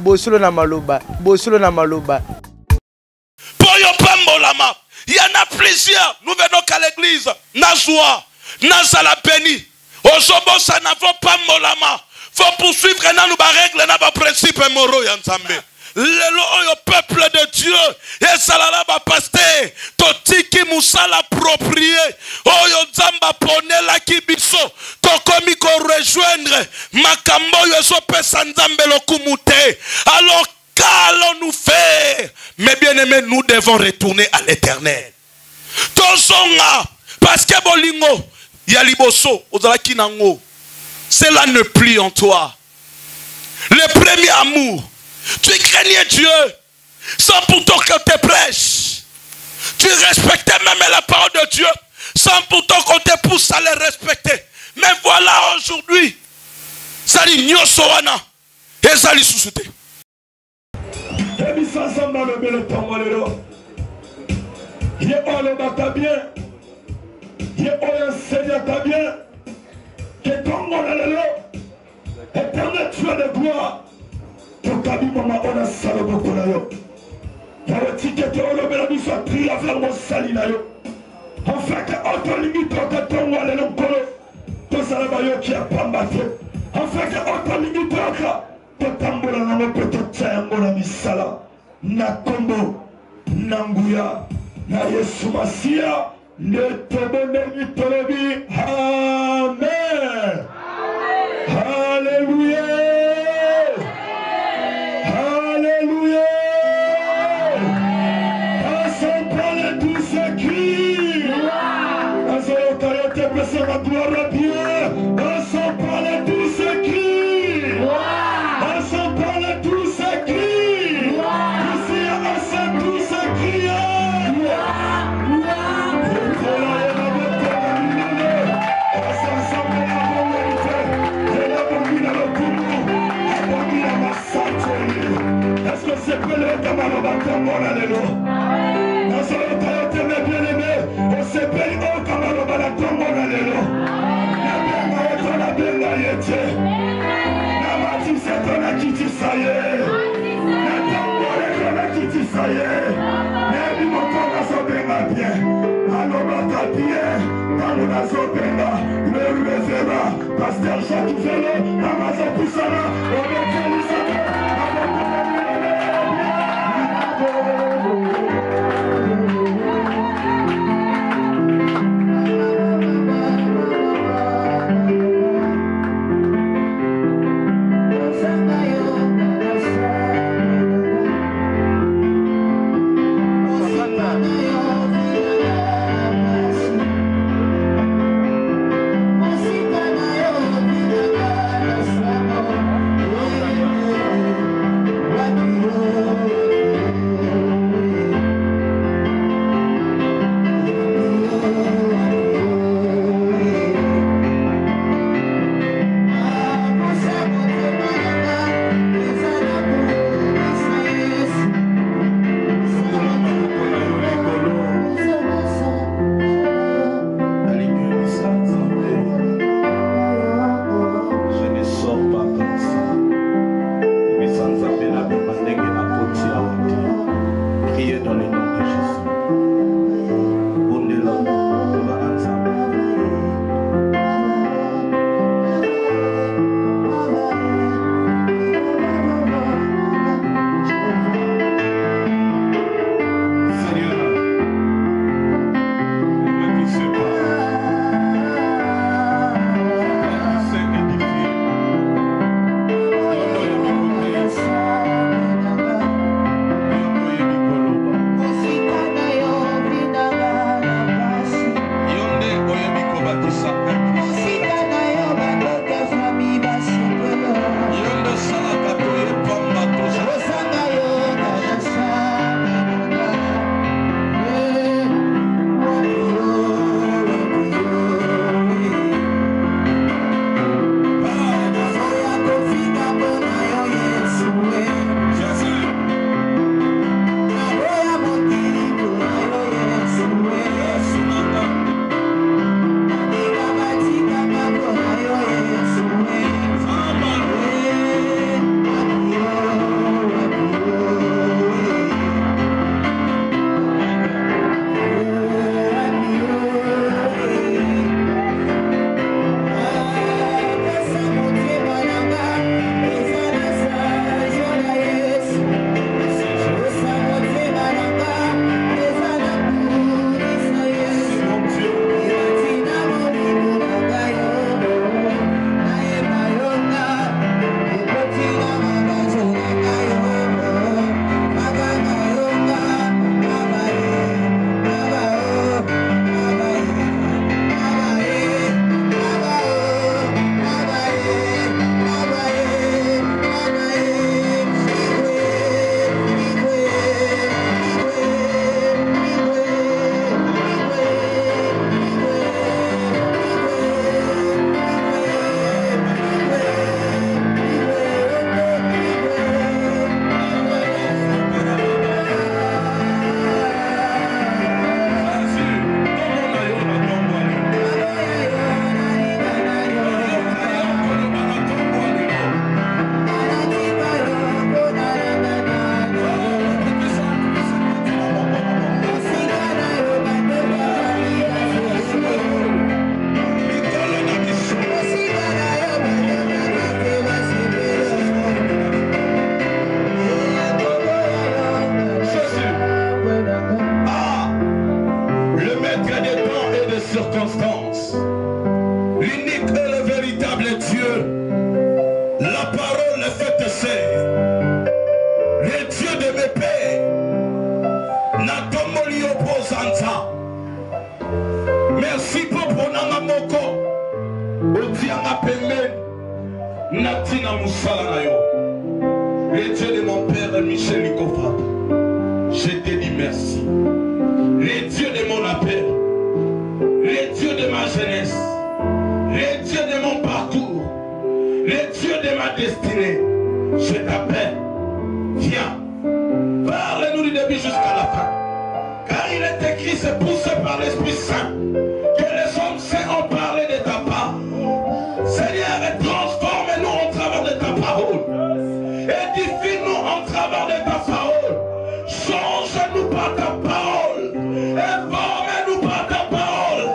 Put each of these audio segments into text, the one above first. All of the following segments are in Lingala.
bosolo na maloba, bosolo na maloba. Poyo pambolama. Il y en a plusieurs. Nous venons qu'à l'église. Nazwa, Nazala Peni. Osobo ça n'a pas molama. Faut poursuivre dans nos règles, dans nos principes moraux ensemble. Le peuple de Dieu, et ça là va passer. Totiki musala approprié. Oyo zamba pone la kibiso. Tokomi ko rejoindre. Makambo yo so pesa nzambe lokumute. Alors qu'allons-nous faire? Mais bien aimés, nous devons retourner à l'éternel. Tosonga, parce que bolingo, yaliboso, ozalaki nango. Cela ne plie en toi. Le premier amour, tu craignais Dieu sans pourtant qu'on te prêche. Tu respectais même la parole de Dieu sans pourtant qu'on te pousse à les respecter. Mais voilà aujourd'hui, ça dit nyosoana et ça dit sous-souté. Éternel Dieu de gloire, ton cabi maman on a salobo konayo. Pour ticket on le bela biso tri avec mon salinayo. En fait que autre limite que ton wale le kolo. To salabayo qui a pas battu. En fait que autre limite que to tambola na mo peto tsango na misala. Na kombo nanguya na Yesu Masia ne tobone mitolobi. Amen. Alléluia. Alléluia. Assemblez tous ces cris. Assemblez gloire à Dieu. Assemblez tous ces cris. Assemblez tous ces cris. Ici, assemblez tous ces cris. Est-ce que c'est que le camarade Alléluia. Dans ce temps, mes bien-aimés, on s'appelle au camarade Alléluia. La benga yete. La mati c'est ton akiti saye. La tambore ton akiti saye. La bimotonga so benga bien. Alobata bien. Kamuna so benga. Le revera. Pasteur Jacques Velo. Amazon Poussana. circonstances. L'unique et le véritable Dieu, la parole est faite c'est le Dieu de mes pères. Natomoli opposanta. Merci pour Bonanga Moko. Otianga Pembe. Natina Moussala Nayo. Le Dieu de mon père Michel Likofat. Je te dis merci. Le Dieu de mon appel. Le Dieu de ma jeunesse. Le Dieu de mon parcours. Le Dieu de ma destinée. Je t'appelle. Viens. Parle-nous du début jusqu'à la fin. Car il est écrit, c'est poussé par l'Esprit Saint, que les hommes saints ont parlé de ta part. Seigneur, transforme-nous en travers de ta parole. Édifie-nous en travers de ta parole. Change-nous par ta parole. Informe-nous par ta parole.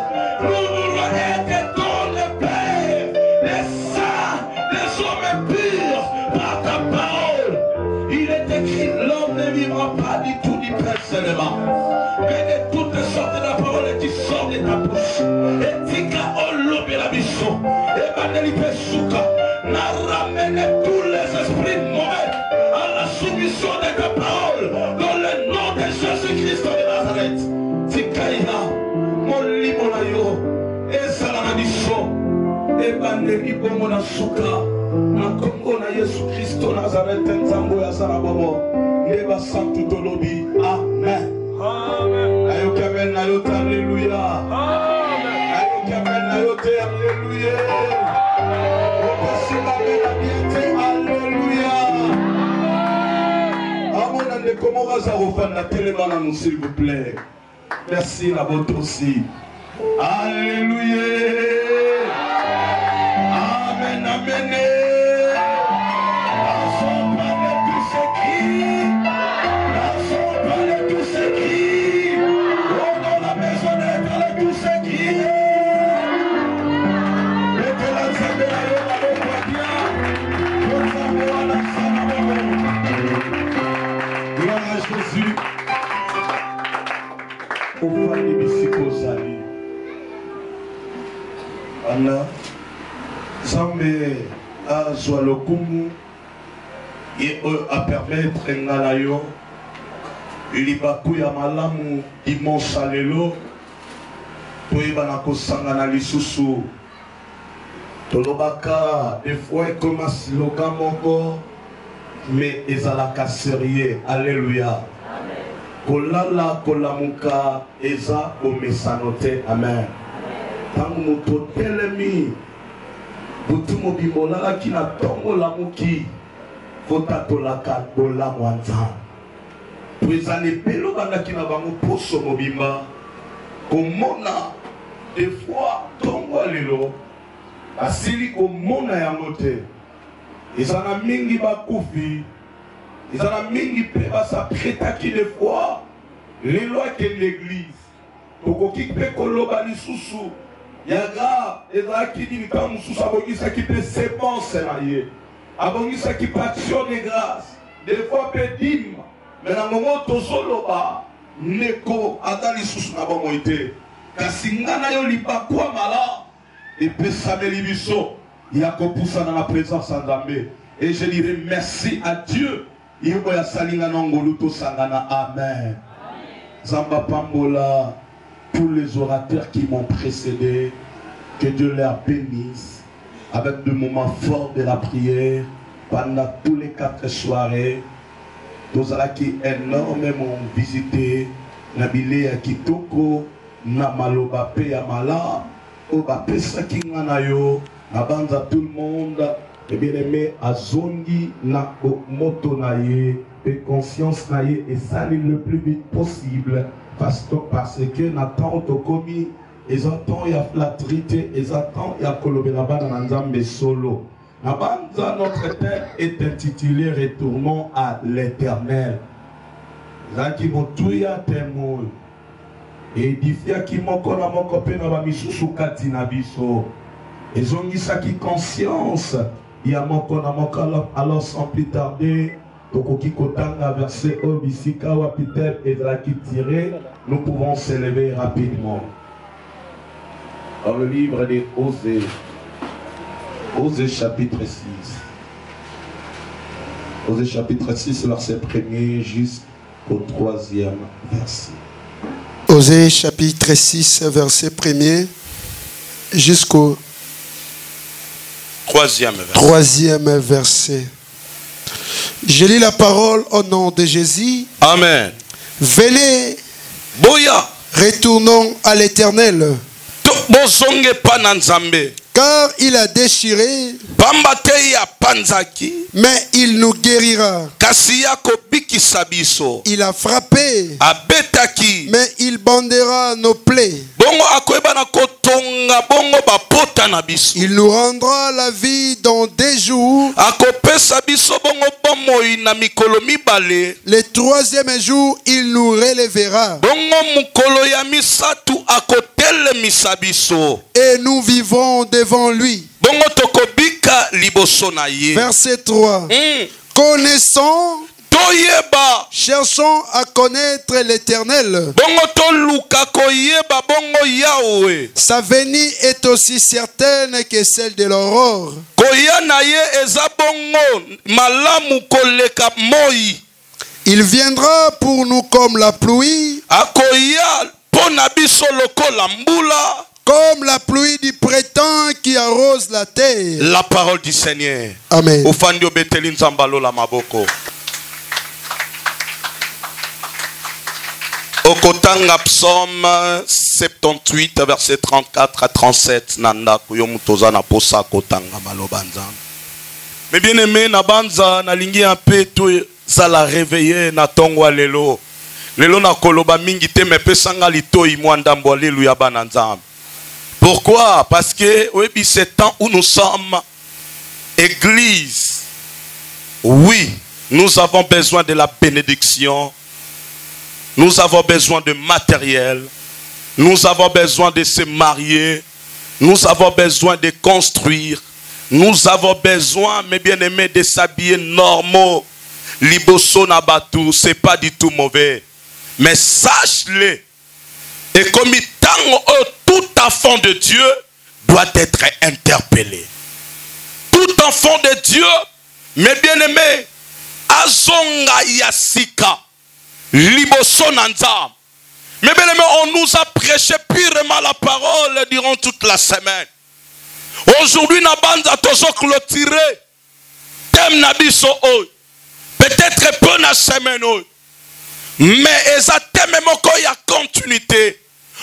Nous voulons être ton Père, les saints, les hommes purs par ta parole. Il est écrit, l'homme ne vivra pas du tout du pain seulement, mais de toutes sortes de la parole qui sort de ta bouche. Et tika olobe la biso. Et baneli pesuka. N'a ramené tous les esprits mauvais à la soumission de ta parole. Dans le nom de Jésus-Christ de Nazareth. Tikaïna. Mon limona yo. Et salana biso. Et baneli bomona suka. Na Congo na Yesu Christo Nazareth. Nzambo ya Sarabomo. Neba santu tolobi. Amen. Amen. Ayokamen na yote, alléluia. Amen. Ayokamen na yote, alléluia. Alléluia. Amon ande comment Razarofan la téléman s'il vous plaît. Merci la vôtre aussi. Alléluia. Amen, amen. Anna Zambe a Zwalokumu et à permettre Ngalayo Libaku ya malamu dimanche alelo toyeba na kosangana lisusu tolobaka des fois comme slogan moko mais ezalaka sérieux. Alléluia. Kolala kolamuka eza omesanote. Amen. Tangu moto telemi butu mobimbo lalaki na tongo lamuki fota tolaka bola mwanza twezane pelo bandaki na bango poso mobimba komona des fois tongo lelo asili komona yango te ezana mingi bakufi ezana mingi pe basapretaki des fois lelo ake l'église tokoki pe koloba lisusu yaga ezalaki nini kaka mosusu abongisaki mpe sépense na ye abongisaki action de grâce des fois mpe dime me na mongo tozoloba ndeko ata lisusu na bomoi te kasi nga na yo libakwa mala epesameli biso ya kopusana na présence ya Nzambe. Et je dirais merci à Dieu yebo ya salinga na ngolu tosangana. Amen. Zamba pambola tous les orateurs qui m'ont précédé, que Dieu les bénisse avec des moments forts de la prière pendant tous les 4 soirées. Nous allons qui énormément visité Nabile ya Kitoko, Namaloba pe ya mala, Oba pesa kinganayo, Nabanza tout le monde, et bien aimé Azongi na moto naye, et conscience naye, et salir le plus vite possible. Parce que Nathan Tokomi, ils attendent la flatterie, ils attendent la kolobelaba dans Nzambe solo. Notre thème est intitulé Retournons à l'Éternel. Zaki motuya temo. Édifia ki moko na moko pe na ba misusu kati na biso. Ezongisa ki conscience ya moko na moko alors sans plus tarder. Tokoki kotanga verset obisika wa Peter et la qui tiré, nous pouvons s'élever rapidement. Dans le livre des Osée, Osée chapitre 6. Osée chapitre 6, verset 1er jusqu'au 3e verset. Osée chapitre 6, verset 1er jusqu'au 3e verset. Je lis la parole au nom de Jésus. Amen. Venez, Boya. retournons à l'Éternel, Bozonge pananzambe. car il a déchiré, Bambate ya panzaki. mais il nous guérira. Kasi yako bikisa biso. Il a frappé, Abetaki. mais il bandera nos plaies. Bongo akoeba na kotonga bongo bapota na biso. Il nous rendra la vie dans des jours. Akopesa biso bongo bomoi na mikolo mibale. Le 3e jour, il nous relèvera. Bongo mukolo ya misatu akotelemisa biso. Et nous vivons devant lui. Bongo tokobika liboso na ye. Verset 3. Connaissons, Toyeba. cherchons à connaître l'Éternel. Bongo toluka koyeba bongo Yahweh. Sa venue est aussi certaine que celle de l'aurore. Koya na ye eza bongo malamu koleka moi. Il viendra pour nous comme la pluie, Akoya pona biso lokola mbula. comme la pluie du printemps qui arrose la terre. La parole du Seigneur. Amen. Ofandio beteli nzambalo la maboko. Okotanga psaume 78 verset 34 à 37 nanda kuyo mutoza na posa kotanga maloba nzambe. Mais bien aimé na banza na lingi un peu to sala réveiller na tongwa lelo. Lelo na koloba mingi te me pesanga litoi mwandambo alléluia bana nzambe. Pourquoi? Parce que oui, c'est temps où nous sommes église. Oui, nous avons besoin de la bénédiction. Nous avons besoin de matériel. Nous avons besoin de se marier. Nous avons besoin de construire. Nous avons besoin, mes bien-aimés, de s'habiller normaux. Liboso nabatu, c'est pas du tout mauvais. Mais sache-le. Et comme il tout enfant de Dieu doit être interpellé. Tout enfant de Dieu, mes bien-aimés, azonga yasika, liboso nanza. Mes bien-aimés, on nous a prêché purement la parole durant toute la semaine. Aujourd'hui, na banza tozo clôturer. Thème nabiso oy. Peut-être peu na semaine oy. Mais eza thème moko ya continuité.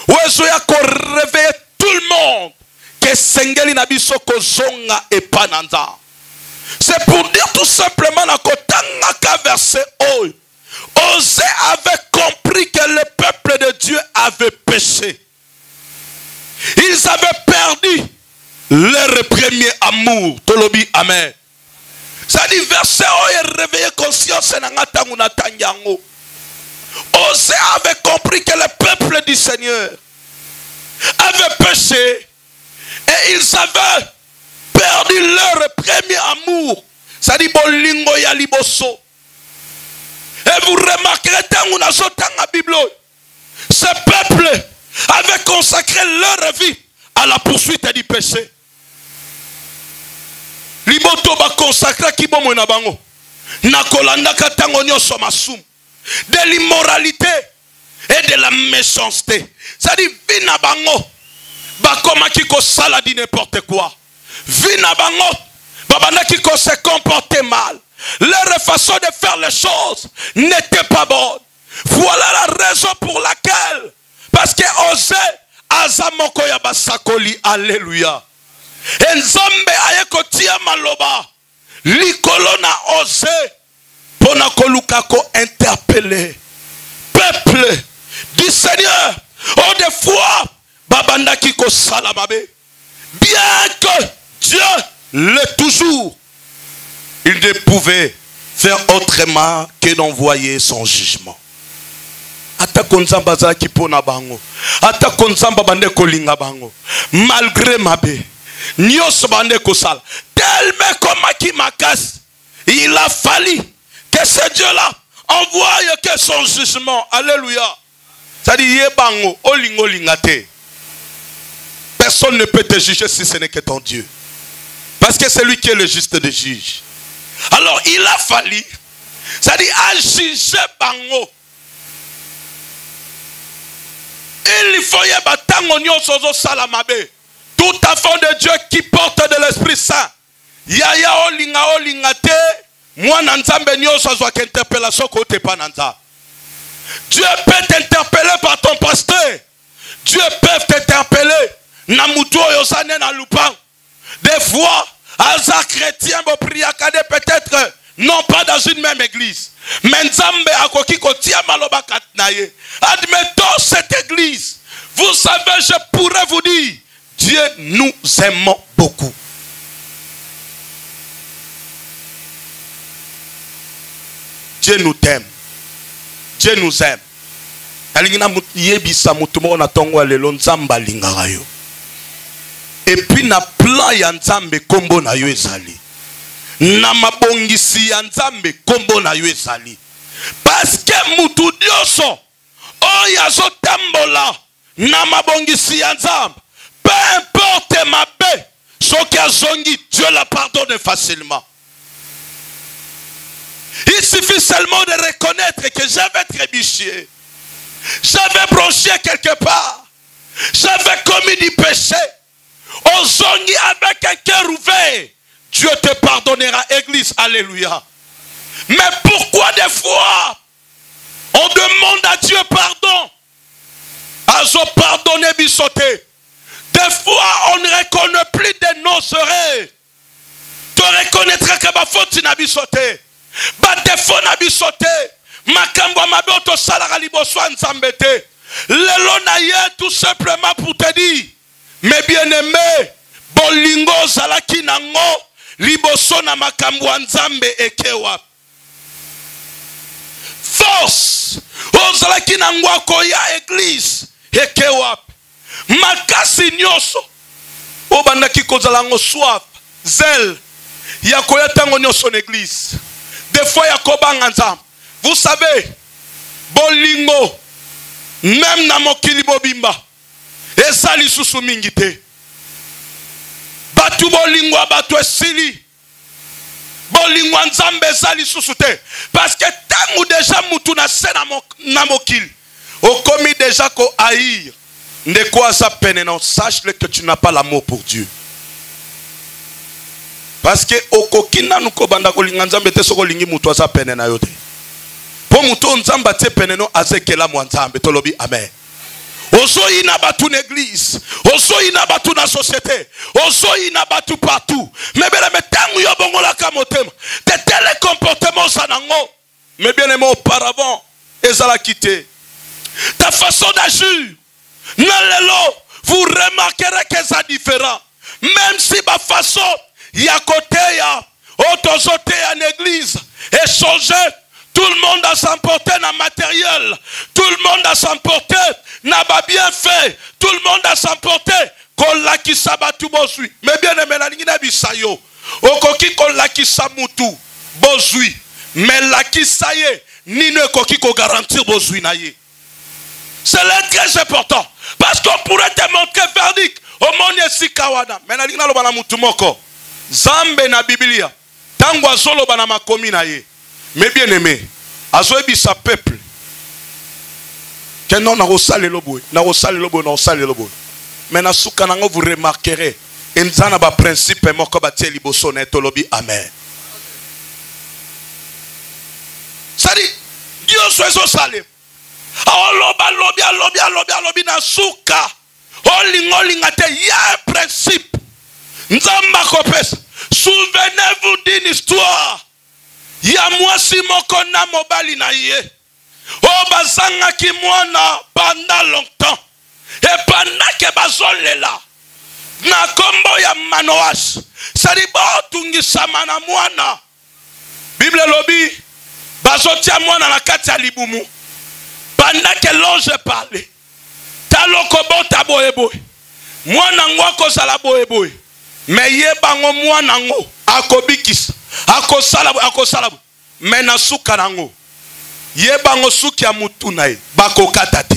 Ouezoya ko réveiller tout le monde que sengeli nabiso ko zonga et pananza. C'est pour dire tout simplement na kotanga ka verset oy. Osée avait compris que le peuple de Dieu avait péché. Ils avaient perdu leur premier amour. Tolobi amen. Ça dit verset oy réveiller conscience na ngatangu na tanyango. Osée avait compris que le peuple du Seigneur avait péché et ils avaient perdu leur premier amour. Ça dit bolingo ya liboso. Et vous remarquerez dans la Bible, ce peuple avait consacré leur vie à la poursuite du péché. Liboto ba consacré ki bomo na bango. Na kolanda katango nyoso masum. De l'immoralité et de la méchanceté. Ça dit, vina bango, bakoma kiko sala di n'importe quoi. Vina bango, babana kiko se comporter mal. Leur façon de faire les choses n'était pas bonne. Voilà la raison pour laquelle, parce que Osée azamoko ya basakoli, alléluia. Enzambe ayeko tia maloba, likolo na Osée. Pona kolukako interpellé peuple du Seigneur. Oh des fois babanda kiko salamabe. Bien que Dieu l'ait toujours, il ne pouvait faire autrement que d'envoyer son jugement. Ata konzamba za kipona bango. Ata konzamba bande kolinga bango. Malgré mabe. Nyos bande kosala. Tellement comme qui makas. Il a fallu que ce Dieu-là envoie que son jugement. Alléluia. Ça dit yebango olingo lingate. personne ne peut te juger si ce n'est que ton Dieu. Parce que c'est lui qui est le juste des juges. Alors il a fallu, c'est-à-dire à juger bango. Il faut y avoir tout enfant de Dieu qui porte de l'Esprit Saint. Yaya olinga te, moi nanzambe nyoso azwa interpellation kote pa nanza. Dieu peut t'interpeller par ton pasteur. Dieu peut t'interpeller na mutu oyo sane na lupan. Des fois, Alsa chrétien bo priakade peut-être non pas dans une même église. Mais nzambe akoki kotia maloba katnaye. Admettons cette église. Vous savez, je pourrais vous dire, Dieu nous aimons beaucoup. Dieu nous aime. Dieu nous aime. Et puis na plan ya nzambe kombo na yo ezali. Na mabongisi ya nzambe kombo na yo ezali. Parce que mutu dioso oyo azotambola na mabongisi ya nzambe, peu importe ma paix, soki azongi, Dieu la pardonne facilement. Il suffit seulement de reconnaître que j'avais trébuché, j'avais bronché quelque part, j'avais commis du péché. Ozongi avec un cœur ouvert, Dieu te pardonnera, Église, alléluia. Mais pourquoi des fois on demande à Dieu pardon? Azo pardonner bisoté. Des fois on ne reconnaît plus de nos erreurs. Tu reconnaîtras que ma faute n'a bisoté. Ba défaut n'a bisoté. Makambo mabe oto salara liboso nzambete. Lelo na ye tout simplement pour te dire, mes bien-aimés, bolingo zalaki nango liboso na makambo nzambe ekewa. Force ozalaki nango akoya église ekewa. Makasi nyoso obandaki kozala ngo soif zèle ya koya tango nyoso l'église. Des fois ya kobanga nzambe. Vous savez, bolingo même na mokili bobimba ezali susu mingi te. Batu bolingo batu esili. Bolingo nzambe ezali susu te. Parce que tangu déjà mutu na se na mokili okomi déjà ko haïr. Ndeko aza pene non, sache-le que tu n'as pas l'amour pour Dieu. Parce que okokina nuko banda kolinga nzambe te soko lingi mutu aza pene na yo te. Po mutu nzamba te pene no azekela mwa nzambe tolobi amen. Ozo ina batu n'église, ozo ina batu na société, ozo ina batu partout. Mais bien aimé tangu yo bongola kamotema. De tels comportements sanango. Mais bien aimé auparavant ezala quitté. Ta façon d'agir, nalelo, vous remarquerez que c'est différent. Même si ma façon ya côté ya otozote en église échanger, tout le monde a s'emporté dans le matériel, tout le monde a s'emporté n'a pas bien fait, tout le monde a s'emporté kola ki sabatu bozui. Mais bien aimé la lingina bisayo okoki kola ki samutu bozui, mais la ki saye ni ne koki ko garantir bozui na ye. C'est très important. Parce qu'on pourrait te montrer verdict au monde ici kawana. Mais na lingina lo bana mutu moko Zambe na Biblia tango azolo bana makomi na ye. Mais bien aimé, azoebi sa peuple que non na rosale lobo, na rosale lobo, na rosale lobo. Mais na suka nango vous remarquerez enzana ba principe moko ba tie liboso na tolobi amen. Sadi Dieu soit so sale. Alobi na suka. Olinga te ya un principe. Nzamba kopesa. Souvenez-vous d'une histoire. Ya mwasi moko na mobali na ye. Bazanga ki mwana pendant longtemps. Et pendant que bazolela na kombo ya Manoas. Sadi ba tungisa na mwana. Bible lobi bazotia mwana na kati ya libumu. Pendant que l'ange parlait, taloko bota boyeboy. Mwana ngwako sala boyeboy. Mais yebango mwana ngo akobikisa. Akosala. Mais na suka nango. Yebango suki ya mutu na ye bakokata te.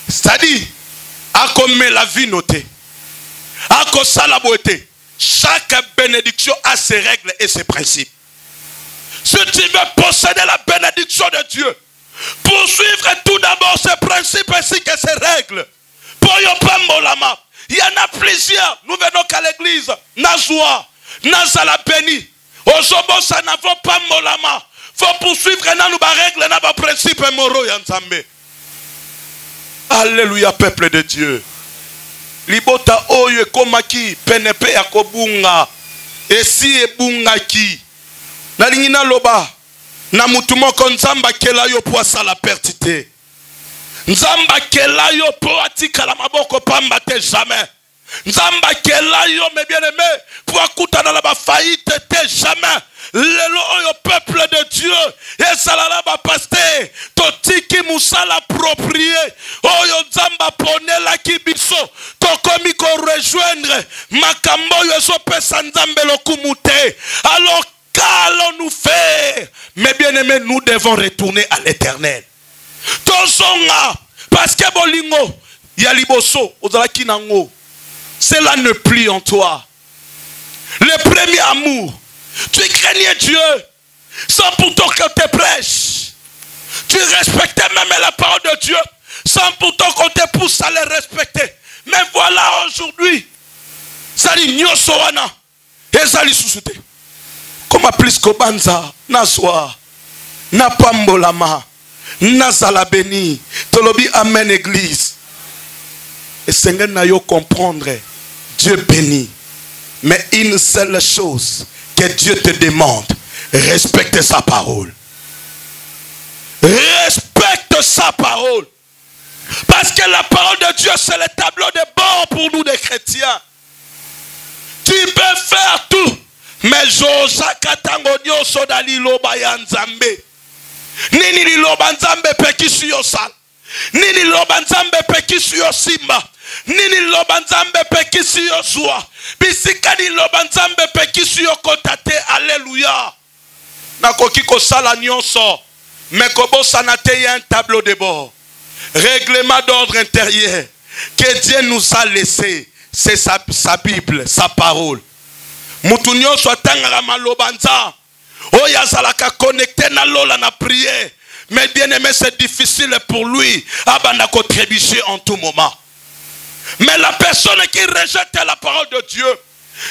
C'est-à-dire Akome la vie notée. Akosala boete. Chaque bénédiction a ses règles et ses principes. Si tu veux posséder la bénédiction de Dieu, poursuivre tout d'abord ses principes ainsi que ses règles. Il y en a plusieurs. Nous venons qu'à l'église. Nazwa, Nazala Béni. Ozobo Sanavo Pamolama. Faut poursuivre nos règles, nos principes moraux. Alléluia, peuple de Dieu. Libota oye komaki penepe ya kobunga. Esi ebunga ki. Na lingina loba. Na mutumo konzamba kelayo po asala pertite. Nzamba kelayo po atika la maboko pamba te jamais. Nzamba kelayo me bien aimé po akuta na la ba faillite te jamais. Lelo oyo peuple de Dieu. Et salala ba pasteur. Totiki musala approprié. Oyo nzamba pone la kibiso. Tokomi ko rejoindre. Makambo yo so pesa nzambe lokumute. Alors qu'allons-nous faire? Mais bien aimé, nous devons retourner à l'éternel. Tozonga. Parce que bolingo. Yaliboso. Ozalaki nango. Cela ne plie en toi. Le premier amour. Tu craignais Dieu sans pourtant qu'on te prêche. Tu respectais même la parole de Dieu sans pourtant qu'on te pousse à les respecter. Mais voilà aujourd'hui, ça dit nyosoana et ça dit sous-souté. Comme plus que banza, naswa, na pambolama, nazala béni, tolobi amen église. Et Seigneur n'a yo comprendre, Dieu bénit. Mais une seule chose que Dieu te demande, respecte sa parole. Respecte sa parole. Parce que la parole de Dieu, c'est le tableau de bord pour nous les chrétiens. Tu peux faire tout. Mais Josa Katango Nyoso Dali Loba Yanzambe. Nini Liloba Nzambe Pekisi Yosal. Nini Loba Nzambe Pekisi Yosimba. Nini Loba Nzambe Pekisi Yosua. Bisikani Loba Nzambe Pekisi Yokotate. Alléluia. Nakoki Kosala Nyonso. Mais Kobo Sanate y a un tableau de bord. Règlement d'ordre intérieur que Dieu nous a laissé. C'est sa Bible, sa parole. Mutunyo swatanga malobanza. Oya zalaka connecté na lola na prière. Mais bien aimé, c'est difficile pour lui. Abana ko trébucher en tout moment. Mais la personne qui rejette la parole de Dieu,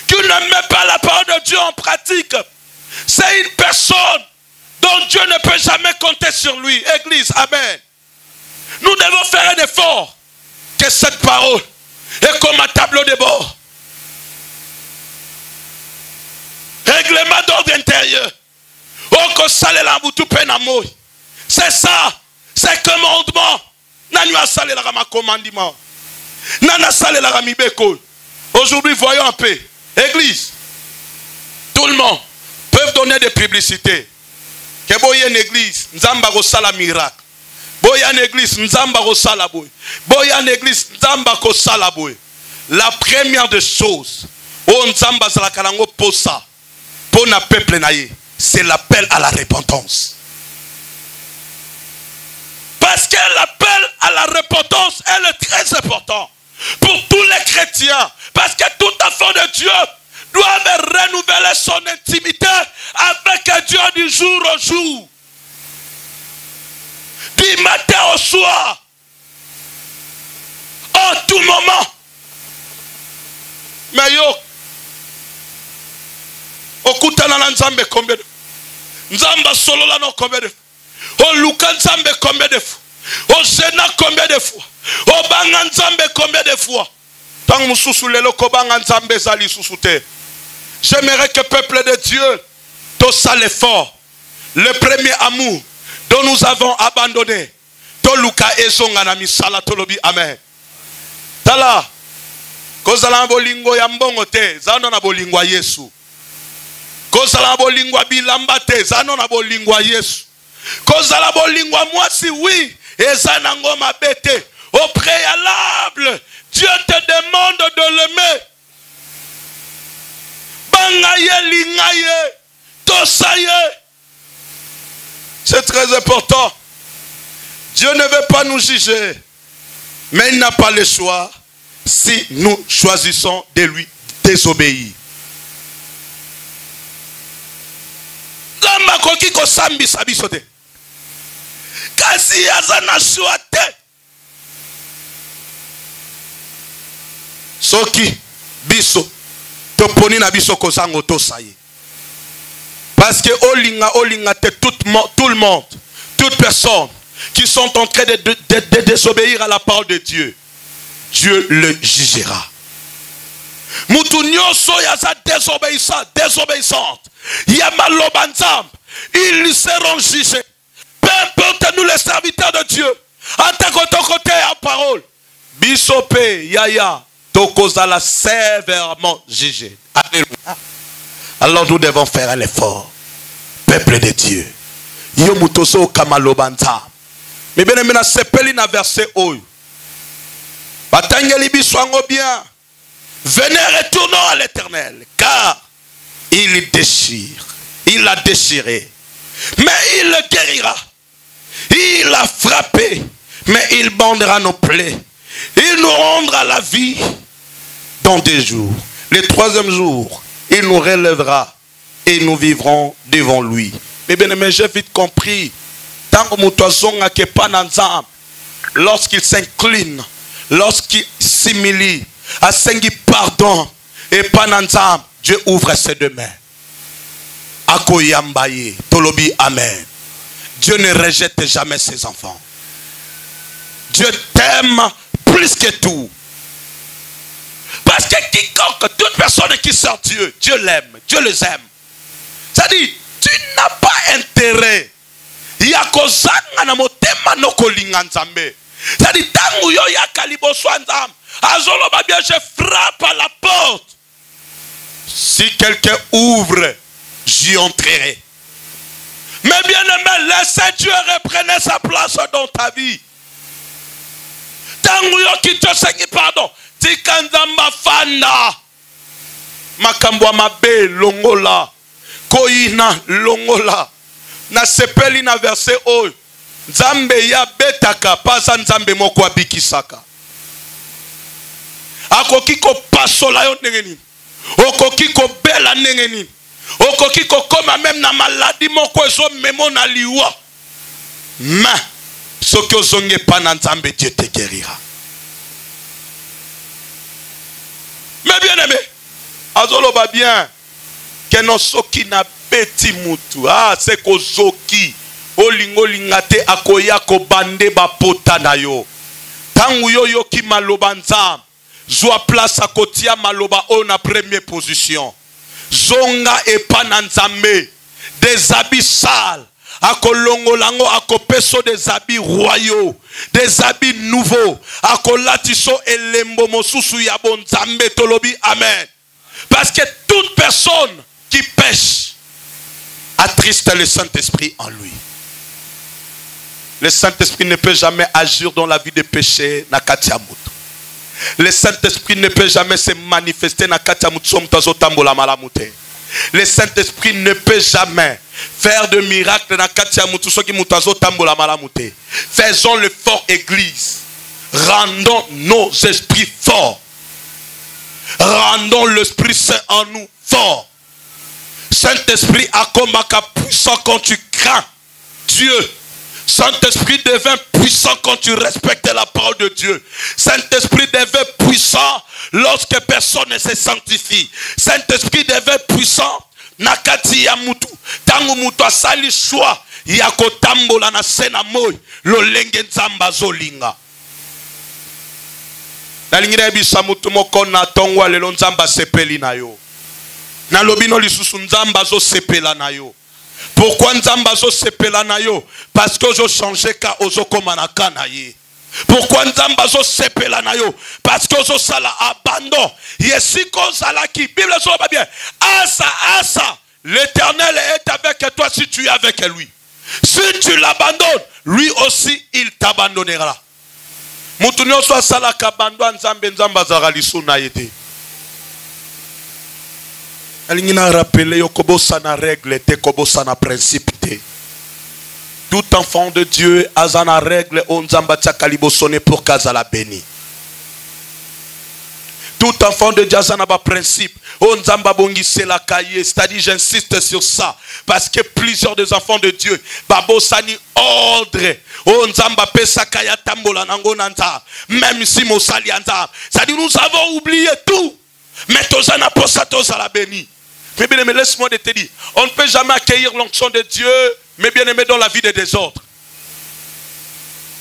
qui ne met pas la parole de Dieu en pratique, c'est une personne dont Dieu ne peut jamais compter sur lui. Église, amen. Nous devons faire un effort que cette parole est comme un tableau de bord. Règlement d'ordre intérieur. C'est ça. C'est commandement. Aujourd'hui, voyons un peu. Église. Tout le monde peut donner des publicités. Que boye une église. Nzamba ko sala miracle. Boye une église. Nzamba ko sala boy. Boye une église. Nzamba ko sala boy. La première des choses. O nzamba sala kalango posa. Pour na peuple naïe, c'est l'appel à la repentance. Parce que l'appel à la repentance, elle est très important pour tous les chrétiens. Parce que tout enfant de Dieu doit renouveler son intimité avec Dieu du jour au jour. Du matin au soir. En tout moment. Mais yo, okutana na nzambe combien de fois? Nzamba solo la no combien de fois? O luka nzambe combien de fois? O zena combien de fois? O banga nzambe combien de fois? Tant mususu lelo ko banga nzambe zali susute. J'aimerais que peuple de Dieu, tout ça l'effort, le premier amour dont nous avons abandonné, to luka ezonga na misala tolobi amen. Tala kozala bolingo ya mbongo te, zano na bolingo Yesu. Kozala bolingwa bilamba te, zano na bolingwa Yesu. Kozala bolingwa mwasi, oui, eza na ngoma bete. Au préalable, Dieu te demande de l'aimer. Bangaye lingaye, tosaye. C'est très important. Dieu ne veut pas nous juger, mais il n'a pas le choix. si nous choisissons de lui désobéir. Gamba koki ko sambisa biso te. Kasi azana shua te. Soki biso toponi na biso kozango to saye. Parce que olinga te tout le monde, toute personne qui sont en train de désobéir à la parole de Dieu, Dieu le jugera. Mutu nyoso yaza désobéissante. Yamaloba nzambe, ils seront jugés. Peu importe nous les serviteurs de Dieu. En tant que côté à parole. Bisope yaya tokozala sévèrement jugé. Alléluia. Alors nous devons faire un effort. Peuple de Dieu. Yo mutoso kamaloba nzambe. Mais bien aimé na sepeli na verset oyo. Batangeli biswango bien. Venez, retournons à l'Éternel, car il déchire, il a déchiré, mais il le guérira. Il a frappé, mais il bandera nos plaies. Il nous rendra la vie dans des jours. Le troisième jour, il nous relèvera et nous vivrons devant lui. Mais bien aimé, j'ai vite compris. Lorsqu'il s'incline, lorsqu'il s'humilie, à Sengi pardon et pananzam, Dieu ouvre ses deux mains. Akoyambaye, tolobi amen. Dieu ne rejette jamais ses enfants. Dieu t'aime plus que tout. Parce que quiconque, toute personne qui sert Dieu, Dieu l'aime, Dieu les aime. C'est-à-dire, tu n'as pas intérêt. Yakozanga na motema no kolinga nzambe. C'est-à-dire, tangu yo yakalibo swanzam. Je frappe à la porte. Si quelqu'un ouvre, j'y entrerai. Mais bien aimé, laissez Dieu reprendre sa place dans ta vie. Tanguyo ki te sengi pardon. Tikanzamba fanda. Makambwa mabe longola. Koina longola. Na sepeli na verset o. Nzambe ya betaka. Pasa nzambe moko abikisaka. Akoki ko pasola yo ndenge nini, okoki ko bela ndenge nini, okoki ko koma même na maladie moko ezo memo na liwa, mais soki ozonge pa na nzambe, Dieu te guérira. Mais bien aimé, azoloba bien que no soki na beti mutu, c'est ko zoki olingo lingate akoya ko bande ba pota na yo. Tangu yo yoki maloba nzambe, Zoa place à kotia maloba on a première position. Zonga et pananzambe. Des habits sales. Akolongo lango akopeso des habits royaux. Des habits nouveaux. Akolatiso elembo mosusu ya bonzambe tolobi amen. Parce que toute personne qui pêche attriste le Saint-Esprit en lui. Le Saint-Esprit ne peut jamais agir dans la vie de péché na katiamutu. Le Saint-Esprit ne peut jamais se manifester na katiamutsom tazotambola malamute. Le Saint-Esprit ne peut jamais faire de miracles na katiamutu soki mutazotambola malamute. Faisons le fort église. Rendons nos esprits forts. Rendons l'Esprit Saint en nous fort. Saint-Esprit akomaka puissant quand tu crains Dieu. Saint-Esprit devient puissant quand tu respectes la parole de Dieu. Saint-Esprit devient puissant lorsque personne ne se sanctifie. Saint-Esprit devient puissant nakati ya mutu. Tangu mutu asali shwa ya kotambola na sena moy lolenge nzamba zolinga. Nalingire bisa mutu moko na tongwa lelo nzamba sepeli na yo. Na lobino lisusu nzamba zo sepela na yo. Pourquoi nzamba zo sepela na yo? Parce que zo changer ka ozo komanaka na ye. Pourquoi nzamba zo sepela na yo? Parce que zo sala abandon. Yesiko zalaki. Bible so ba bien. Asa, l'Éternel est avec toi si tu es avec lui. Si tu l'abandonnes, lui aussi il t'abandonnera. Mutu nyonso sala ka abandon nzamba zara lisuna yete. Alingina rappeler yo kobosa na règle te kobosa na principe te. Tout enfant de Dieu, azana règle, on zamba tchakalibo sonné pour kazala béni. Tout enfant de Dieu a un principe. C'est-à-dire, j'insiste sur ça. Parce que plusieurs des enfants de Dieu, Babo Sani ordre. Même si Mosali Anza. C'est-à-dire, nous avons oublié tout. Mais Tozana Posatos à la béni. Mais bien aimé, laisse-moi te dire. On ne peut jamais accueillir l'onction de Dieu, mais bien aimé dans la vie des autres.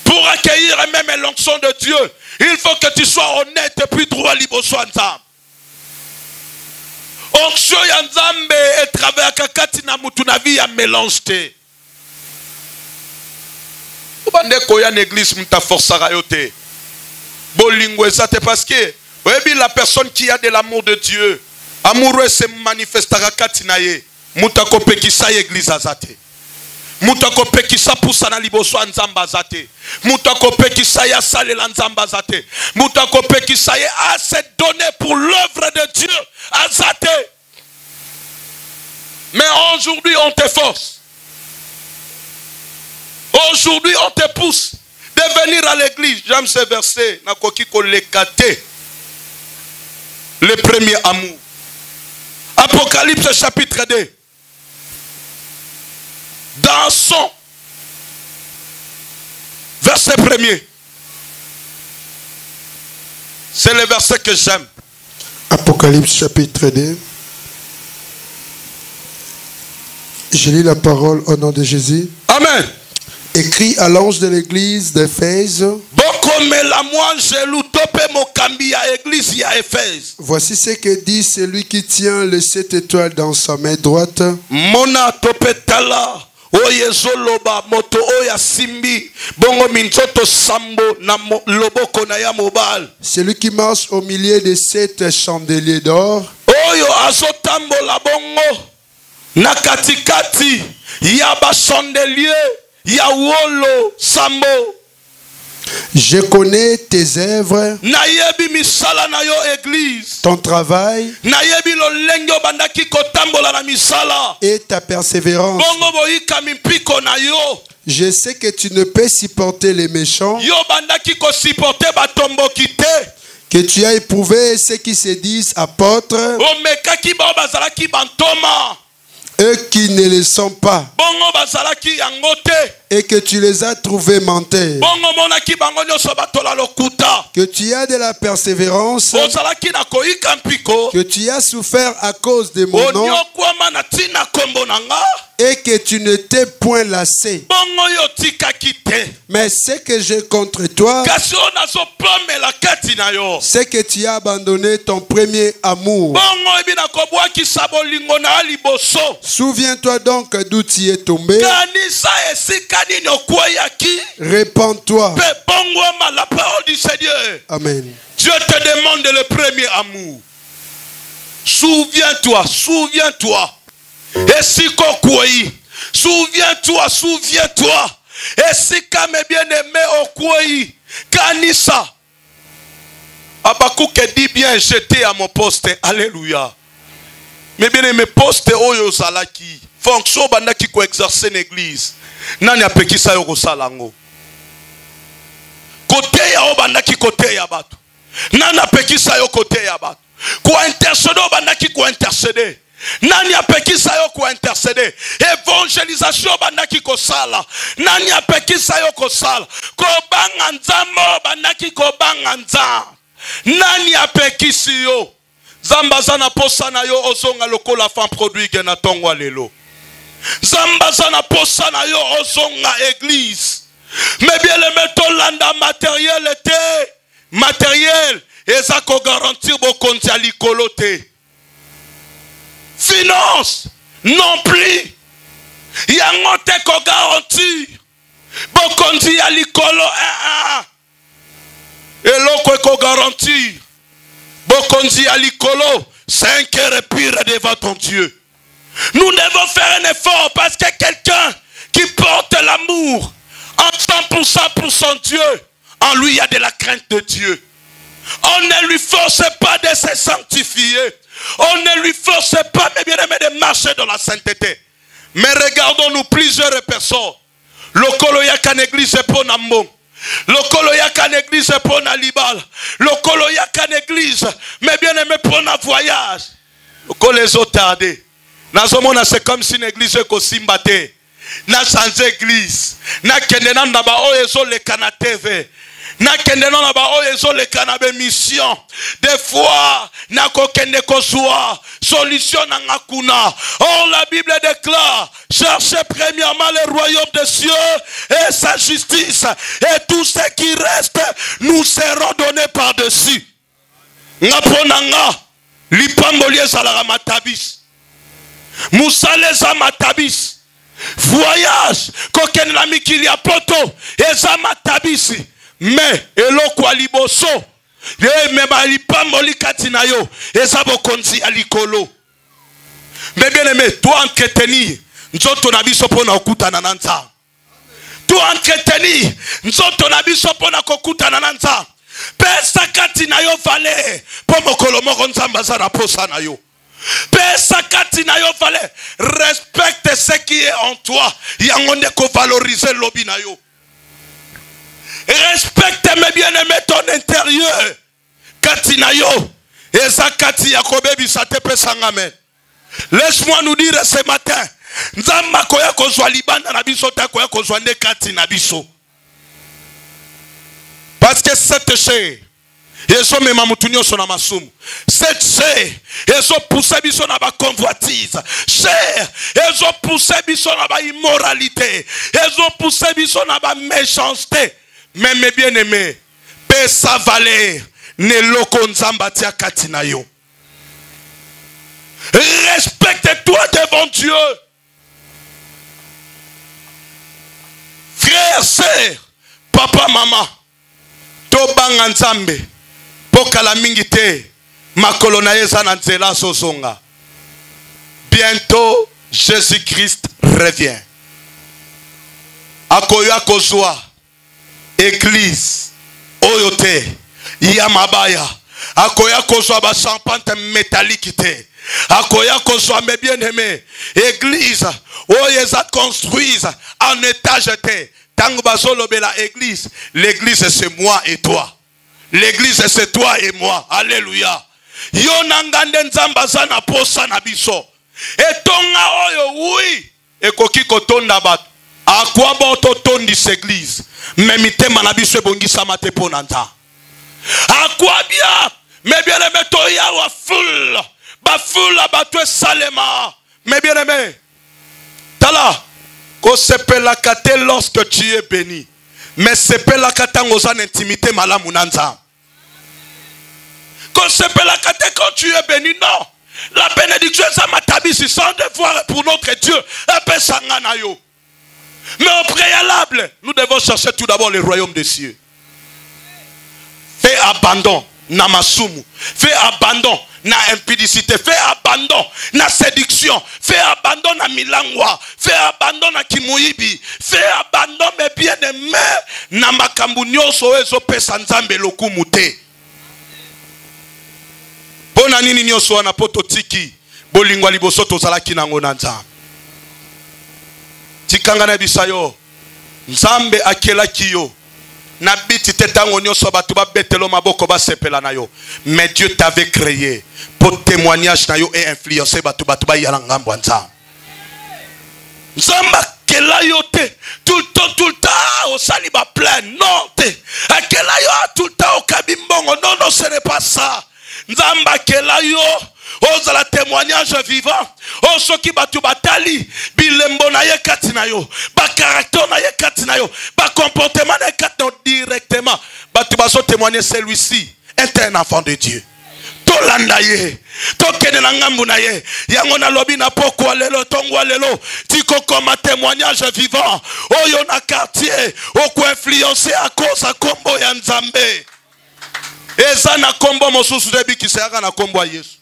Pour accueillir même l'onction de Dieu, il faut que tu sois honnête et puis droit libre soit nzambe. Onction ya nzambe et travers kakati na mutu na vie ya mélange te. Bande koya l'église muta forçara yo te. Bolingo ça te parce que la personne qui a de l'amour de Dieu, amoureux se manifestera katina ye. Muta kopekisa l'église azate. Mutako pekisa pusana liboso nzamba zate. Mutako pekisa ya salela nzamba zate. Mutako pekisa ya a se donner pour l'œuvre de Dieu azate. Mais aujourd'hui on te force. Aujourd'hui on te pousse de venir à l'église. J'aime ce verset. Nakoki kolekate. Le premier amour. Apocalypse chapitre 2. Dans son verset premier. C'est le verset que j'aime. Apocalypse chapitre 2. Je lis la parole au nom de Jésus. Amen. Écrit à l'ange de l'église d'Éphèse. Voici ce que dit celui qui tient les 7 étoiles dans sa main droite. Mona topetala. Oyezoloba moto oya simbi bongo minzoto sambo na loboko na ya mobal. Celui qui marche au milieu de 7 chandeliers d'or. Oyo azotambo la bongo na katikati ya ba chandelier ya wolo sambo. Je connais tes œuvres, nayebi misala na yo église, ton travail nayebi lo lengo bandaki kotambola na misala et ta persévérance. Bongo boyika mimpiko na yo. Je sais que tu ne peux supporter les méchants, yo bandaki ko supporter batomboki te, que tu as éprouvé ceux qui se disent apôtres, omekaki ba bazalaki bantoma, eux qui ne le sont pas, bongo bazalaki yango te, et que tu les as trouvés menteurs, bongo monaki bango nyoso batola lokuta, que tu as de la persévérance, ozalaki na koyika mpiko, que tu as souffert à cause de mon nom, onyokwama na tina kombo nanga, et que tu ne t'es point lassé. bongo yo tikaki te. Mais ce que j'ai contre toi, kasi onazo pomela kati na yo, c'est que tu as abandonné ton premier amour. bongo ebina kobwakisa bolingo na liboso. Souviens-toi donc d'où tu es tombé. Kanisa esika nini okweyaki. Répands-toi. Pe bongwama la parole du Seigneur. Amen. Dieu te demande le premier amour. Souviens-toi, souviens-toi. Esiko kwei. Souviens-toi, souviens-toi. Esika me bien-aimé okwei. Kanisa. Abakuke dit bien, j'étais à mon poste. Alléluia. Mais bien aimé, poste oyo zalaki. Fonction bandaki ko exercer l'église. Nani apekisa yo ko salango. Côté ya obandaki côté ya batu. Nani apekisa yo côté ya batu. Ko intercéder obandaki ko intercéder. Nani apekisa yo ko intercéder. Évangélisation bandaki ko sala. Nani apekisa yo ko sala. Ko banga nzambo bandaki ko banga nzambo. Nani apekisi yo. Zambazana posa na yo ozonga lokola fan produit gena tongwa lelo. Zambazana posa na yo ozonga église. Mais bien le metolanda matériel était matériel et ça ko garantir bo konti ya likolo te. Finance non plus. Yango te ko garantir bo konti ya likolo et loko ko garantir bokonzi à l'icolo, 5 heures pire devant ton Dieu. Nous devons faire un effort parce que quelqu'un qui porte l'amour en 100% pour son Dieu, en lui il y a de la crainte de Dieu. On ne lui force pas de se sanctifier. On ne lui force pas, mais bien aimé, de marcher dans la sainteté. Mais regardons-nous plusieurs personnes. Le colo yakan église pour Nambo. Lokolo yaka l'église pour na libala. Lokolo yaka l'église. Mais bien aimé pour na voyage. Lokolo les autres tardés. Nazomona c'est comme si une église ko simbate. Na sans église. Na kendena na ba o ezo le kana TV. Na kendena na ba o ezo le kana be mission. Des fois na ko kende ko soa solution na ngakuna. Or la Bible déclare cherchez premièrement le royaume des cieux et sa justice et tout ce qui reste nous seront donnés par-dessus. Ngaponanga lipamboli ezalaka matabis. Musaleza matabis. Voyage kokene la mikili ya poto eza matabisi. Mais eloko aliboso me ba lipamboli katina yo eza bokonzi alikolo. Mais bien aimé, toi entretenir nzoto na biso pona okutana na nzambe. Toi entretenir nzoto na biso pona kokutana na nzambe. Pesa katina yo vale po mokolo moko nzambe azana posa na yo. Pesa katina yo vale. Respecte ce qui est en toi. Yango ndeko valoriser lobi na yo. Respecte mes bien-aimés ton intérieur. Katina yo eza kati ya kobebisa te pesa ngamen. Laisse-moi nous dire ce matin, nzamba koya kozwa libanda na biso ta koya kozwa nde kati na biso. Parce que cette chair, yeso mema mutu nyonso na masumu. Cette chair, yeso pousse biso na ba convoitise. Chair, yeso pousse biso na ba immoralité. Yeso pousse biso na ba méchanceté. Mais mes bien-aimés, pesa valer ne loko nzamba tia kati na yo. Respecte-toi devant Dieu. Frère, sœur, papa, maman, tobanga nzambe, pokala mingi te, makolo na ye za na nzela sozonga. Bientôt, Jésus-Christ revient. Akoya kozwa, église, oyote, yamabaya, akoya kozwa ba champante métallique te. Akoya kozwa mes bien-aimés, église, oyeza construise en étage te. Tango basolo bela église, l'église c'est moi et toi. L'église c'est toi et moi. Alléluia. Yo nangande nzamba zana posa na biso. Etonga oyo oui. Ekoki kotonda bat. Akwa boto tondi l'église. Memitema na biso ebongisa mate ponanta. Akwa bien. Mais bien aimé toya wa full. Ba full abatwe salema. Mais bien aimé. Tala. Ko sepela kate lorsque tu es béni. Mais sepela katango zan intimité malamu nanza. Ko sepela kate quand tu es béni, non. La bénédiction est ma tabisi sans devoir pour notre Dieu. Mais au préalable, nous devons chercher tout d'abord le royaume des cieux. Fais abandon na masumu. Fais abandon na impudicité. Fais abandon na séduction. Fais abandon na milangwa. Fais abandon na kimuibi. Fais abandon mes bien-aimés na makambu nyonso ezo pesa nzambe lokumu te. Pona nini nyonso wana poto tiki bolingwa liboso tozalaki nango na nzambe. Tikanga na bisayo nzambe akelaki yo na biti tetango nyonso batu ba betelo maboko ba sepela na yo. Mais Dieu t'avait créé pour témoignage na yo et influencer batu ba yala ngambo nzambe. Nzamba kela yo te tout le temps au saliba plein non te akela yo tout le temps au kabimbongo non ce n'est pas ça. Nzamba kela yo ozala témoignage vivant osoki batu batali bilembo na ye kati na yo ba caractère na ye kati na yo ba comportement na ye kati na directement batu baso témoigner celui-ci est un enfant de Dieu. Tolanda ye tokene na ngambu na ye yango na lobi na poko lelo tongwa lelo tiko comme témoignage vivant oyo na quartier oko influencer à cause à kombo ya nzambe. Eza na kombo mosusu debi kisaka na kombo ya Yesu.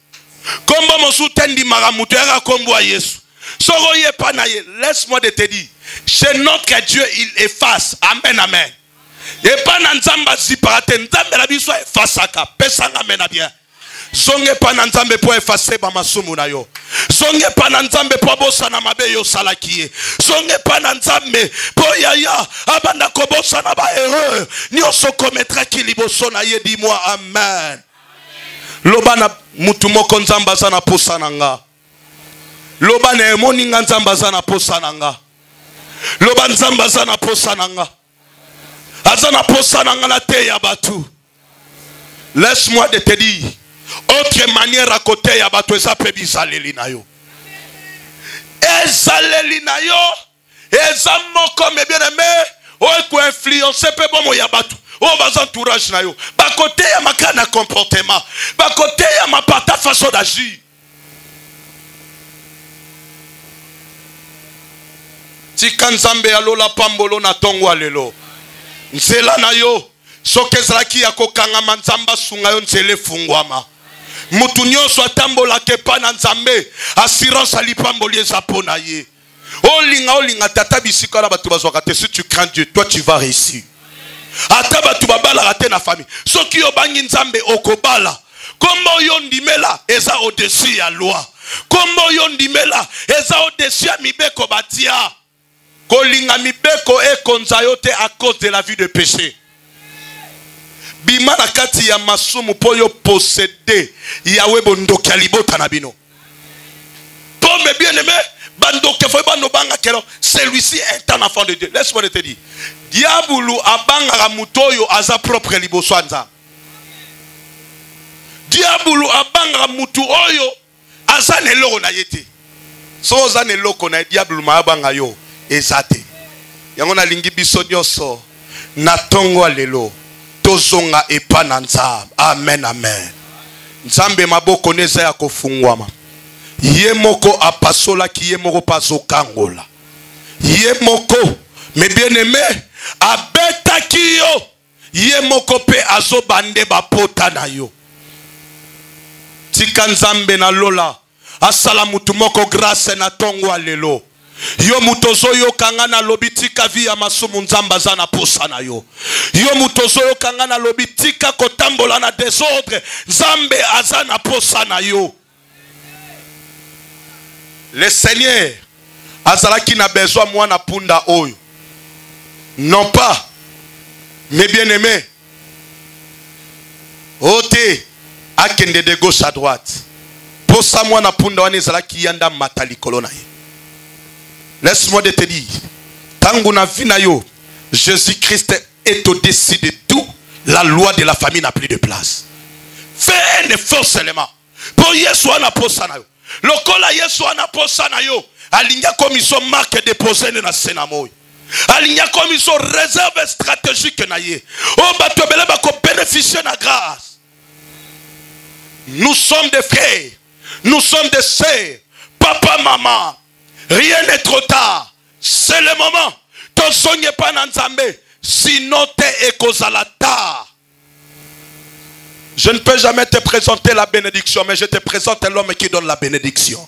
Kombo mosusu tendi maramutu ya kombo ya Yesu. Soro ye pa na ye. Laisse-moi de te dire. Chez notre Dieu il efface. Amen amen. Et pas na nzamba ziparate nzamba la biso efface aka. Pesanga mena bien. zonge pa na nzambe po effacer ba masumu na yo. Zonge pa na nzambe po bosa na mabe yo salaki ye. Zonge pa na nzambe po yaya abanda ko bosa na ba erreur. Nyonso commettra ki liboso na ye, dis-moi amen. Loba na mutu moko nzamba za na posa na nga. Loba na emoni nga nzamba za na posa na nga. Loba nzamba za na posa na nga. Azana posa na nga na te ya batu. Laisse-moi de te dire, autre manière à côté ya batu eza pe bizaleli na yo. Ezaleli na yo, eza moko me bien aimé, o ko influencer pe bomo ya batu. O bas entourage na yo. Ba côté ya makana comportement, ba côté ya mapata façon d'agir. Tika nzambe ya lola pambolo na tongo lelo. Nzela na yo soke ezalaki ya kokangama nzamba sunga yo nzela efungwama. Mutu nyonso atambolaka epa na nzambe assurance alipamboli eza mpo na ye. Olinga tata bisika na bato bazwaka te. Si tu crains Dieu, toi tu vas réussir. Ata bato babalaka te na famille. Soki yo bangi nzambe okobala. Kombo yo ndimela eza au-dessus ya loi. Kombo yo ndimela eza au-dessus ya mibeko batia. Kolinga mibeko ekonza yo te à cause de la vie de péché. Bima na kati ya masumu po yo posséder yawe bondoki ya libota na bino. Pombe bien aimé, bandoki fo bano banga kelo, celui-ci est un enfant de Dieu. Laisse-moi te dire. Diabulu abanga mutoyo aza propre liboso nza. Diabulu abanga mutu oyo aza neloko na yete. So aza neloko na diabulu maabanga yo. Ezate yango na lingi biso nyonso na tongo lelo tozonga epa na nzambe. Amen amen. Nzambe maboko neza ya kofungwama. Ye moko apasola ki ye moko pazokangola. Ye moko me bien aimé abeta ki yo. Ye moko pe azobande bapota na yo. Tika nzambe na lola asala mutu moko grâce na tongo lelo. Yo mutozo yo kangana lobitika via masumu nzamba zana posa na yo. Yo mutozo yo kangana lobitika kotambola na désordre nzambe azana posa na yo. Le Seigneur azalaki na besoin mwana punda oyo. Non pas, mais bien aimé. Ote akende de gauche à droite. Posa mwana punda wana ezalaki yanda matali kolona ye. Laisse-moi de te dire, Tanguna Vinayo, Jésus-Christ est au-dessus de tout. La loi de la famille n'a plus de place. Fais un effort seulement. Pour Yesu ana posanayo. Lokola Yesu ana posanayo. Alinga commission marque déposée na Sénamoy. Alinga commission réserve stratégique na ye. O batobele ba ko bénéficier na grâce. Nous sommes des frères. Nous sommes des sœurs. Papa, maman. Rien n'est trop tard. C'est le moment. Ton son n'est pas dans Nzambe. Sinon t'es écosalata. Je ne peux jamais te présenter la bénédiction, mais je te présente l'homme qui donne la bénédiction.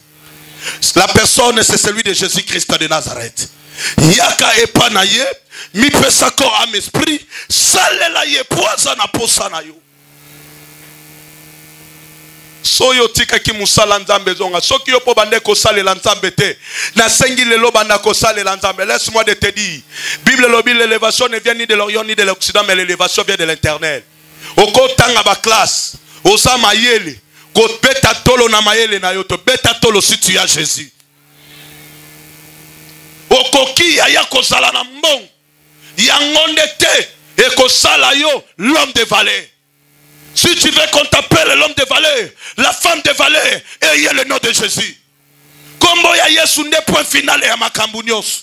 La personne, c'est celui de Jésus-Christ de Nazareth. Yaka epanaye, mi pesako am esprit, salela ye poisa na posana yo. Soyo tika ki musala nzambe zonga. Soki yo po bande ko salela nzambe te. Na sengi lelo banda ko salela nzambe. Laisse-moi de te dire. Bible lobi l'élévation ne vient ni de l'Orient ni de l'Occident, mais l'élévation vient de l'Éternel. Oko tanga ba classe. Osa mayele. Ko beta tolo na mayele na yoto. Beta tolo si tu as Jésus. Oko ki ya ko sala na mbong. Yangonde te. E ko sala yo l'homme de valeur. Si tu veux qu'on t'appelle l'homme de valeur, la femme de valeur, ayez le nom de Jésus. Kombo ya Yesu ne point final ya makambu nyonso.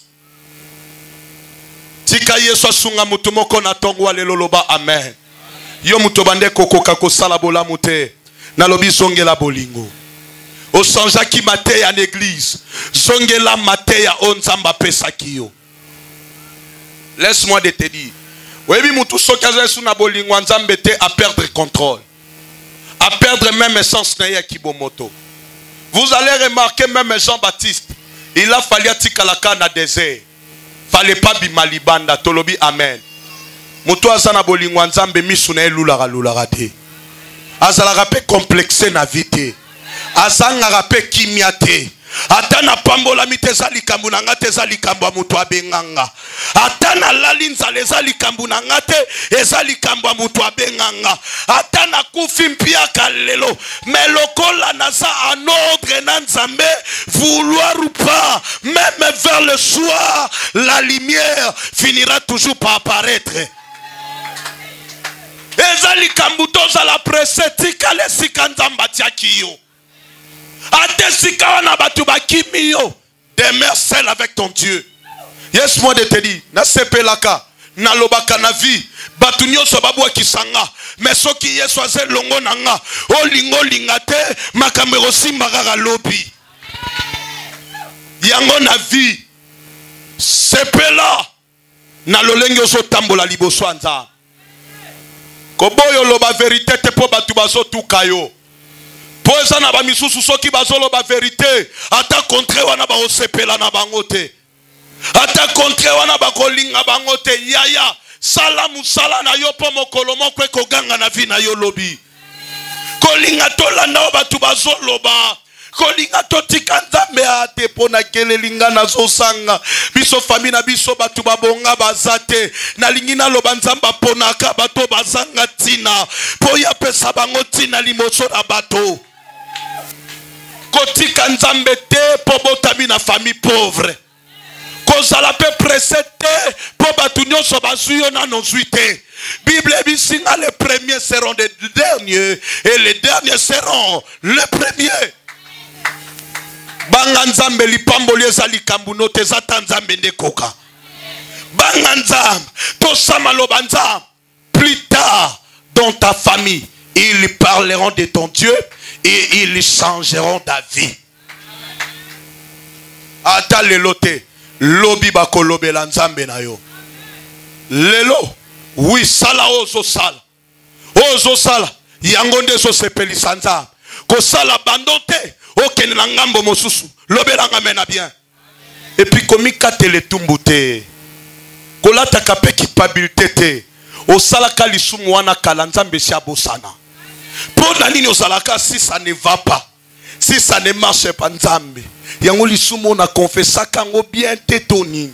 Tika Yesu asunga mutu moko na tongo lelo loba amen. Yo mutu bande kokoka kosala bolamu te. Na lobi zongela bolingo. O sanjaki mate ya l'église. Zongela mate ya onzamba pesaki yo. Laisse-moi de te dire. Oui, mutu sokaza suna bolingo nzambe te à perdre contrôle. À perdre même essence na ya kibomoto. Vous allez remarquer même Jean-Baptiste, il a fallu atikalaka na désert. Fallait pas bimalibanda tolobi amen. Mutu azana bolingo nzambe misu na elula te. azalaka pe complexe na vite azangaka pe kimia te ata na pambolami te eza likambo na nga te eza likambo ya moto abenganga ata na lali nzala eza likambo na nga te eza likambo ya moto abenganga ata na kufi mpiaka lelo mais lokola naza en ordre na nzambe vouloir ou pas même vers le soir la lumière finira toujours par apparaître. Eza likambo tozala presse tikala esika nzambe atiaki yo atesika wana batu bakimi yo demeure seul avec ton Dieu. Yes moi de te dire na sepelaka na lobaka na vie batu nyonso babwakisanga mais soki Yesu aze longo nanga olingo linga te makambo ekosimba kaka lobi yango na vie sepela na lolenge ozotambola liboso ya Nzambe koboyo loba vérité te po batu bazotuka yo po eza na bamisusu soki bazoloba vérité ata contre wana baosepela na bango te ata contre wana bakolinga bango te yaya sala musala na yo po mokolo moko ekoganga na vi na yo lobi kolinga tolanda o batu bazoloba kolinga totika Nzambe ate pona kelelinga nazosanga biso fami na biso batu babonga bazate na lingina loba Nzambe ponaka bato bazanga tina po ya pesa bango tina limoso na bato kotika Nzambe te po botami na famille pauvre kozala pe pressé te po batu nyonso bazuyo na nozwi te Bible bisinga les premiers seront les derniers et les derniers seront les premiers. Banga Nzambe lipamboli eza likambo no te zata Nzambe ndekoka banga Nzambe tosama loba Nzambe plus tard dans ta famille ils parleront de ton Dieu et ils changeront ta vie. Ata lelo te lobi bakolobela Nzambe na yo lelo oui sala ozo sala yango nde so sepelisa Nzambe ko sala bandote okene na ngambo mosusu lobelanga mena bien et puis komika teletumbu te kolataka pe culpabilité te osalaka lisumu wana kala Nzambe si abosana pour na nini osalaka si ça ne va pas si ça ne marche pas Nzambe yango lisumu na confessaka ngo bien te toni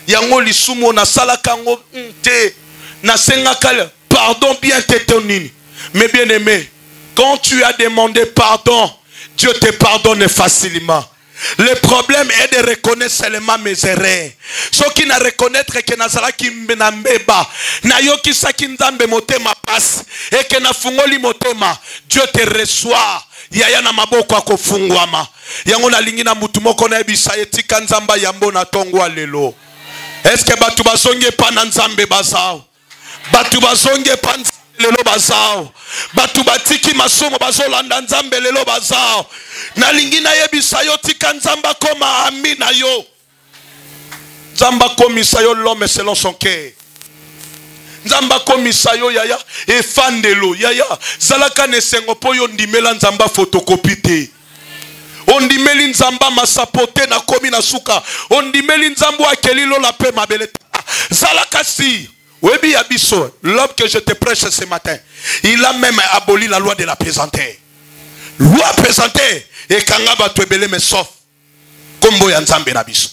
yango lisumu na salaka ngo te na sengaka pardon bien te toni. Mais bien aimé, quand tu as demandé pardon, Dieu te pardonne facilement. Le problème est de reconnaître seulement mes erreurs. Ceux qui ne reconnaissent que nazala ki mbeba, na yoki saki Nzambe motema passe et que na fungoli motema, Dieu te reçoit. Yaya na maboko akofungwama. Yango na lingi na mutu moko na ebisa etika Nzamba yambo na tongwa lelo. Est-ce que batu basonge pa na Nzambe bazao? Batu basonge pa lelo bazao batu batiki masomo bazolanda Nzambe lelo bazao na lingina yebisa yo tika Nzamba koma amina yo Nzamba komisa yo l'homme selon son cœur Nzamba komisa yo yaya efandelo yaya zalaka nesengo po yo ndimela Nzamba photocopie te ondimeli Nzamba masapote na komi na suka ondimeli Nzambo akelilo la pe mabele zalaka si. Oui, Abisso, l'homme que je te prêche ce matin, il a même aboli la loi de la pesantée. Loi pesantée, et kangaba tuebele me sauf. Kombo ya Nzambe na biso.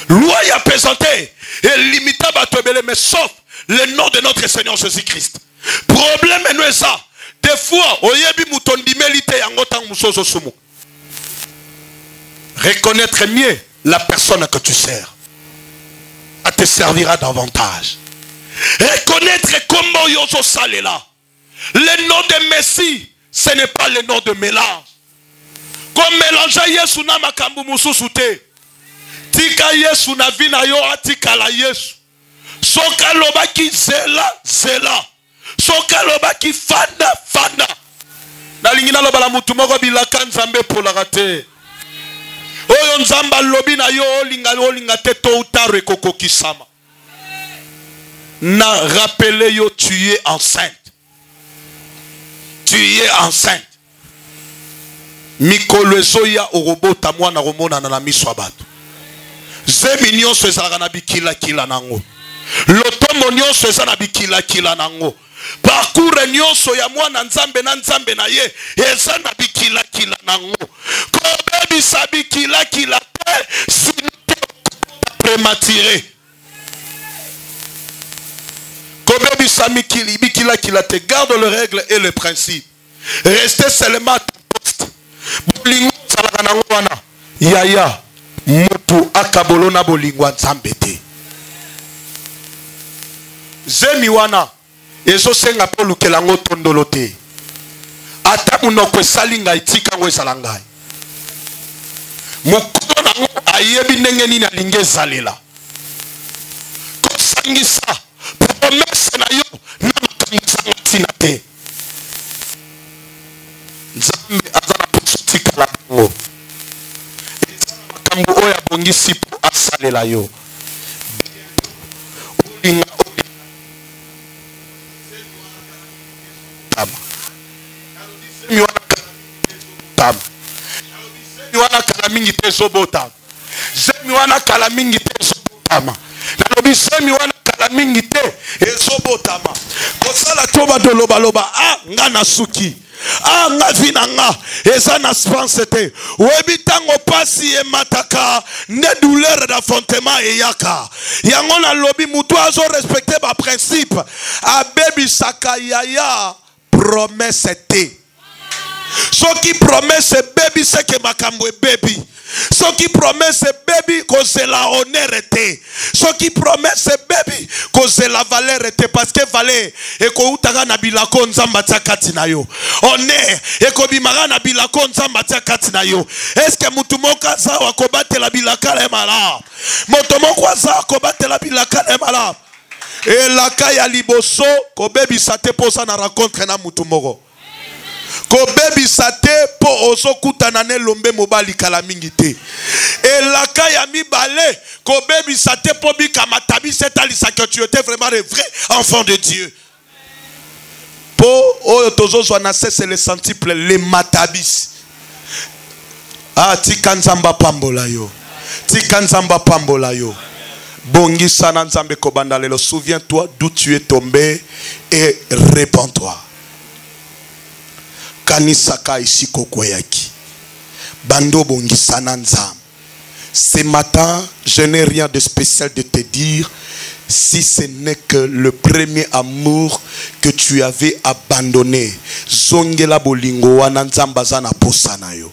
Loi ya pesantée, et limitaba tuebele me sauf le nom de notre Seigneur Jésus-Christ. Problème est ça. Des fois, oyebi mutondi melite yango tang musozo sumu. Reconnaître mieux la personne que tu sers. Elle te servira davantage. Reconnaître comment yozo salela. Le nom de Messie, ce n'est pas le nom de mélange. Comme mélanger Yesu na makambu mususu te. Tika Yesu na vina yo atika la Yesu. Soka lobaki zela zela. Soka lobaki fanda fanda. Na lingina lobala mutu moko bilaka Nzambe polaka te. Oyo Nzamba lobi na yo olinga te to utaro ekokokisama. Na rappelé yo tu es enceinte. Tu es enceinte. Mikolo ezoya orobota mwana romona na miso abatu. Zeminyon so ezalaka na bikila kila nango. lotombo nyonso eza na bikila nango. Parcours nyonso ya mwana nzambe na nzambe na ye eza na bikila nango. Kobebisa bikila te sino prématuré. Kobebisa bikila te, garde les règles et les principes. Restez seulement à ton poste. Bolingo salaka nango wana. Yaya mutu akabolona bolingo nzambe te. Zemi wana ezo senga po lukela ngo tondolo te. Ata munoko esali ngai tika ngo esala ngai. Mokolo nango ayebi ndenge nini alingi ezalela. Kosangisa promesse na yo na makambo tina te. Nzambe azana poso tikala nango. Makambo oyo abongisi po asalela yo. Olinga wana kala mingi te sobota. Zemi wana kala mingi te sobotama. Nalobi zemi wana kala mingi te esobotama. Kosala toba doloba loba nga na suki. Nga vina nga eza na spanse te. Webi tango pasi e mataka ne douleur d'affrontement e yaka. Yango na lobi mutu azo respecter ba principe. Abebi saka yaya promesse te. Ce qui promet ce baby c'est que makambo baby. Ce qui promet ce baby que c'est la honneur était. Ce qui promet ce baby que c'est la valeur était parce que valeur et ko utaka na bilako nzamba tia kati na yo. Honneur et ko bimara na bilako nzamba tia kati na yo. Est-ce que mutu moko za wa ko batela bilaka le mala? Mutu moko za ko batela bilaka le mala? Et la kaya liboso ko baby sate posa na rencontre na mutu moko. Ko baby sate po oso kutana ne lombe mobali kala mingi te. Et la kaya mi balé ko baby sate po bi kamatabi setali sa que tu étais vraiment le vrai enfant de Dieu. Po oyo tozo so na c'est le centuple les matabis. Ti kanzamba pambola yo. Ti kanzamba pambola yo. Bongi sana nzambe ko bandalelo, souviens-toi d'où tu es tombé et répands-toi. Kanisaka isiko kweyaki. Bando bongi sana nzam. Ce matin, je n'ai rien de spécial de te dire si ce n'est que le premier amour que tu avais abandonné. Zongela bolingo wana nzamba zana posana yo.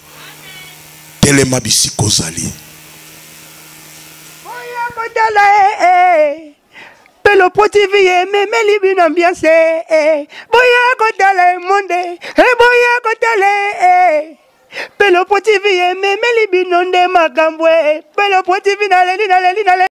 Telema bisiko zali. Pelo potivier, mais libine ambiance. Boya kotale monde, boya kotale. Pelo potivier, mais libine onde magambwe. Pelo potivier, nale.